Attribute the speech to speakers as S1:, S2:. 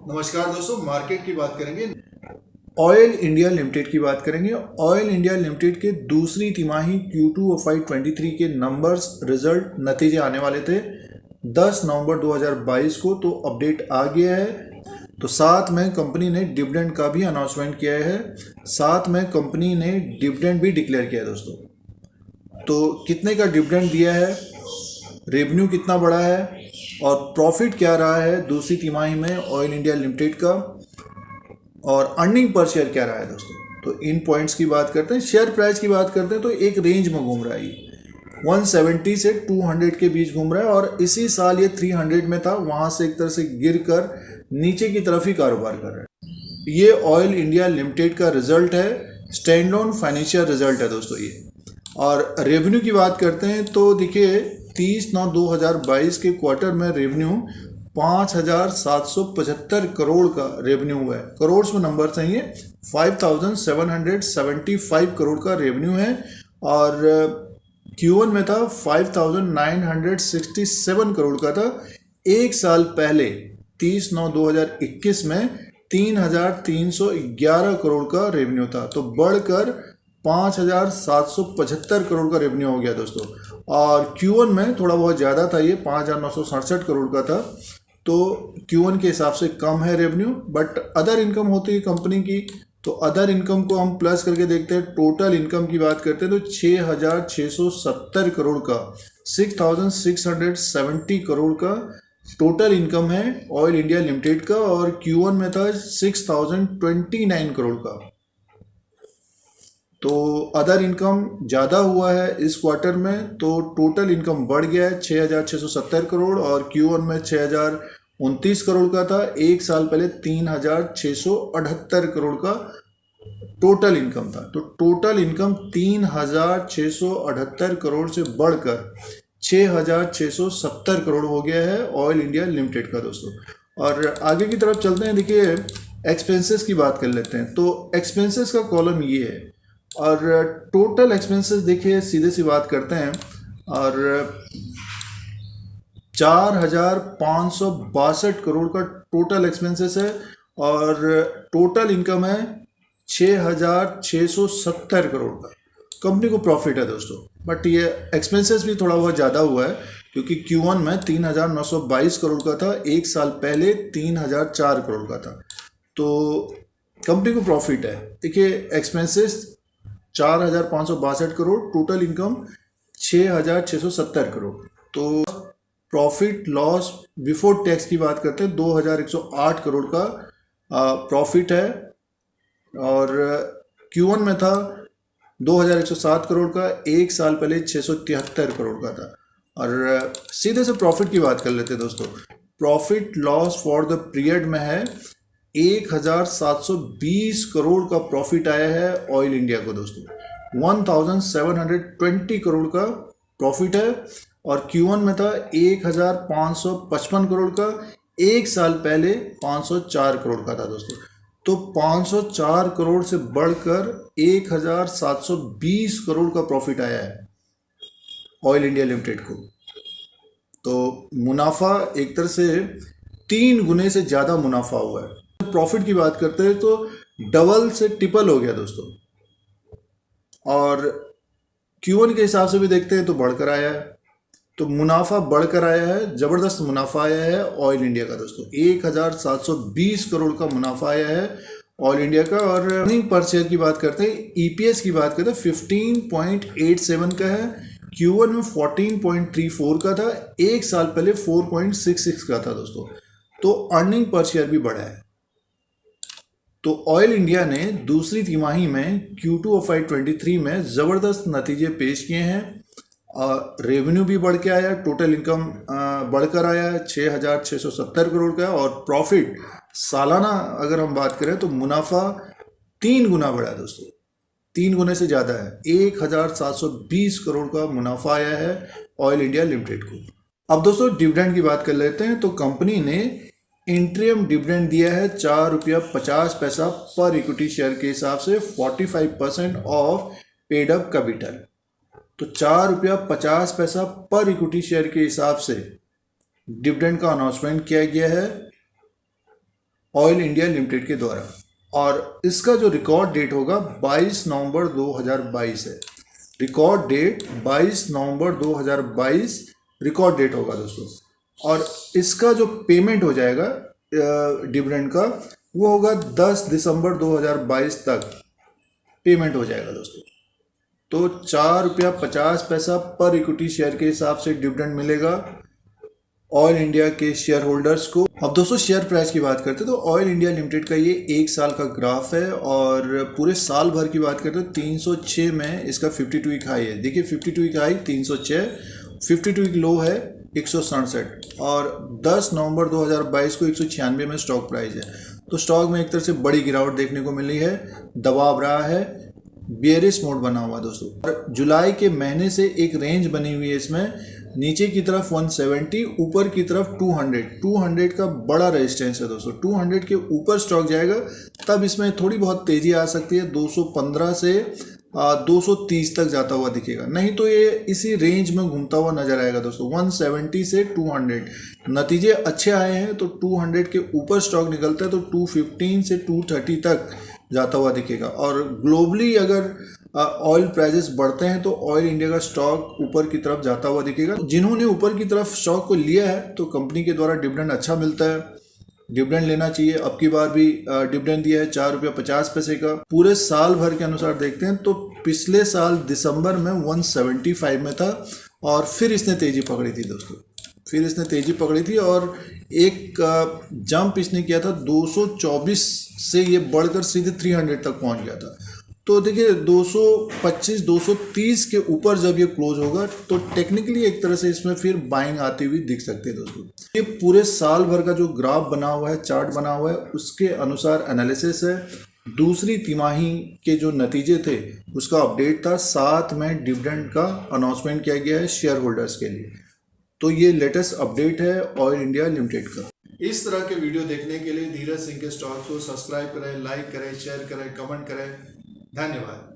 S1: नमस्कार दोस्तों, मार्केट की बात करेंगे। ऑयल इंडिया लिमिटेड की बात करेंगे। ऑयल इंडिया लिमिटेड के दूसरी तिमाही Q2 FY23 के नंबर्स रिजल्ट नतीजे आने वाले थे 10 नवंबर 2022 को, तो अपडेट आ गया है। तो साथ में कंपनी ने डिविडेंड का भी अनाउंसमेंट किया है, साथ में कंपनी ने डिविडेंड भी डिक्लेयर किया है दोस्तों। तो कितने का डिविडेंड दिया है, रेवेन्यू कितना बढ़ा है और प्रॉफिट क्या रहा है दूसरी तिमाही में ऑयल इंडिया लिमिटेड का, और अर्निंग पर शेयर क्या रहा है दोस्तों। तो इन पॉइंट्स की बात करते हैं। शेयर प्राइस की बात करते हैं तो एक रेंज में घूम रहा है, ये 170 से 200 के बीच घूम रहा है, और इसी साल ये 300 में था, वहां से एक तरह से गिर कर नीचे की तरफ ही कारोबार कर रहा है। ये ऑयल इंडिया लिमिटेड का रिजल्ट है, स्टैंड ऑन फाइनेंशियल रिजल्ट है दोस्तों ये। और रेवेन्यू की बात करते हैं तो देखिए 30/9/2022 के क्वार्टर में रेवेन्यू 5,775 करोड़ का रेवेन्यू हुआ है। करोड़ में नंबर सही है, 5,775 करोड़ का रेवेन्यू है। और Q1 में था 5,967 करोड़ का था। एक साल पहले 30/9/2021 में 3,311 करोड़ का रेवेन्यू था, तो बढ़कर 5,775 करोड़ का रेवेन्यू हो गया दोस्तों। और Q1 में थोड़ा बहुत ज़्यादा था, ये 5,967 करोड़ का था, तो Q1 के हिसाब से कम है रेवेन्यू। बट अदर इनकम होती है कंपनी की, तो अदर इनकम को हम प्लस करके देखते हैं। टोटल इनकम की बात करते हैं तो 6,670 करोड़ का, 6,670 करोड़ का टोटल इनकम है ऑयल इंडिया लिमिटेड का, और Q1 में था 6,029 करोड़ का। तो अदर इनकम ज़्यादा हुआ है इस क्वार्टर में, तो टोटल इनकम बढ़ गया है 6,670 करोड़, और Q1 में 6,029 करोड़ का था। एक साल पहले 3,678 करोड़ का टोटल इनकम था। तो टोटल इनकम 3,678 करोड़ से बढ़कर 6,670 करोड़ हो गया है ऑयल इंडिया लिमिटेड का दोस्तों। और आगे की तरफ चलते हैं। देखिए एक्सपेंसेस की बात कर लेते हैं। तो एक्सपेंसेस का कॉलम ये है, और टोटल एक्सपेंसेस देखिए सीधे सी बात करते हैं, और 4,562 करोड़ का टोटल एक्सपेंसेस है, और टोटल इनकम है 6,670 करोड़ का। कंपनी को प्रॉफिट है दोस्तों, बट ये एक्सपेंसेस भी थोड़ा बहुत ज़्यादा हुआ है, क्योंकि Q1 में 3,922 करोड़ का था, एक साल पहले 3,004 करोड़ का था। तो कंपनी को प्रॉफिट है। देखिए expenses 4,562 crore, total income 6,670 crore. तो प्रॉफिट लॉस बिफोर टैक्स की बात करते हैं 2,108 करोड़ का प्रॉफिट है, और Q1 में था 2,107 करोड़ का, एक साल पहले 673 करोड़ का था। और सीधे से प्रॉफिट की बात कर लेते हैं दोस्तों। Profit loss for the period में है 1,720 करोड़ का प्रॉफिट आया है ऑयल इंडिया को दोस्तों। 1,720 करोड़ का प्रॉफिट है, और Q1 में था 1,555 करोड़ का, एक साल पहले 504 करोड़ का था दोस्तों। तो 504 करोड़ से बढ़कर 1,720 करोड़ का प्रॉफिट आया है ऑयल इंडिया लिमिटेड को। तो मुनाफा एक तरह से 3 गुने से ज़्यादा मुनाफा हुआ है। प्रॉफिट की बात करते हैं तो डबल से ट्रिपल हो गया दोस्तों, और Q1 के हिसाब से भी देखते हैं तो बढ़कर आया है। तो मुनाफा बढ़कर आया है, ज़बरदस्त मुनाफा आया है ऑयल इंडिया का दोस्तों। 1,720 करोड़ का मुनाफा आया है ऑयल इंडिया का। और अर्निंग पर शेयर की बात करते हैं, EPS की बात करते हैं 15.87 का है। Q1 में 14.34 का था, एक साल पहले 4.66 का था दोस्तों। तो अर्निंग पर शेयर भी बढ़ा है। तो ऑयल इंडिया ने दूसरी तिमाही में Q2 FY23 में ज़बरदस्त नतीजे पेश किए हैं, और रेवेन्यू भी बढ़ के आया, टोटल इनकम बढ़कर आया है 6,670 करोड़ का, और प्रॉफिट सालाना अगर हम बात करें तो मुनाफा 3 गुना बढ़ा है दोस्तों, 3 गुने से ज़्यादा है। 1,720 करोड़ का मुनाफा आया है ऑयल इंडिया लिमिटेड को। अब दोस्तों डिविडेंड की बात कर लेते हैं। तो कंपनी ने इंट्रीम डिविडेंड दिया है 4 रुपया 50 पैसा पर इक्विटी शेयर के हिसाब से, 45% ऑफ पेड अप कैपिटल। तो 4 रुपया 50 पैसा पर इक्विटी शेयर के हिसाब से डिविडेंड का अनाउंसमेंट किया गया है। ऑयल इंडिया लिमिटेड के द्वारा, और इसका जो रिकॉर्ड डेट होगा 22 नवंबर 2022 है। रिकॉर्ड डेट 22 नवंबर 2022 रिकॉर्ड डेट होगा दोस्तों। और इसका जो पेमेंट हो जाएगा डिविडेंड का, वो होगा 10 दिसंबर 2022 तक पेमेंट हो जाएगा दोस्तों। तो ₹4.50 पर इक्विटी शेयर के हिसाब से डिविडेंड मिलेगा ऑयल इंडिया के शेयर होल्डर्स को। अब दोस्तों शेयर प्राइस की बात करते हैं तो ऑयल इंडिया लिमिटेड का ये 1 साल का ग्राफ है, और पूरे साल भर की बात करते हैं 306 में इसका 52 वीक हाई है। देखिए 52 वीक हाई 306, 52 वीक लो है 167, और 10 नवंबर 2022 को 196 में स्टॉक प्राइस है। तो स्टॉक में एक तरह से बड़ी गिरावट देखने को मिली है, दबाव रहा है, बियरिश मोड बना हुआ दोस्तों। और जुलाई के महीने से एक रेंज बनी हुई है इसमें, नीचे की तरफ 170, ऊपर की तरफ 200 का बड़ा रेजिस्टेंस है दोस्तों। 200 के ऊपर स्टॉक जाएगा तब इसमें थोड़ी बहुत तेजी आ सकती है, 215 से 230 तक जाता हुआ दिखेगा, नहीं तो ये इसी रेंज में घूमता हुआ नजर आएगा दोस्तों। 170 से 200 नतीजे अच्छे आए हैं तो 200 के ऊपर स्टॉक निकलता है तो 215 से 230 तक जाता हुआ दिखेगा। और ग्लोबली अगर ऑयल प्राइसेस बढ़ते हैं तो ऑयल इंडिया का स्टॉक ऊपर की तरफ जाता हुआ दिखेगा। जिन्होंने ऊपर की तरफ स्टॉक को लिया है तो कंपनी के द्वारा डिविडेंड अच्छा मिलता है, डिविडेंड लेना चाहिए। अब की बार भी डिविडेंड दिया है ₹4.50 का। पूरे साल भर के अनुसार देखते हैं तो पिछले साल दिसंबर में 175 में था, और फिर इसने तेजी पकड़ी थी दोस्तों, फिर इसने तेजी पकड़ी थी और एक जंप इसने किया था 224 से, ये बढ़कर सीधे 300 तक पहुंच गया था। तो देखिए 225 230 के ऊपर जब ये क्लोज होगा तो टेक्निकली एक तरह से इसमें फिर बाइंग आती हुई दिख सकती है दोस्तों। ये पूरे साल भर का जो ग्राफ बना हुआ है, चार्ट बना हुआ है, उसके अनुसार एनालिसिस है। दूसरी तिमाही के जो नतीजे थे उसका अपडेट था, साथ में डिविडेंड का अनाउंसमेंट किया गया है शेयर होल्डर्स के लिए। तो ये लेटेस्ट अपडेट है ऑयल इंडिया लिमिटेड का। इस तरह के वीडियो देखने के लिए धीरज सिंह के स्टॉक को सब्सक्राइब करें, लाइक करें, शेयर करें, कमेंट करें। धन्यवाद।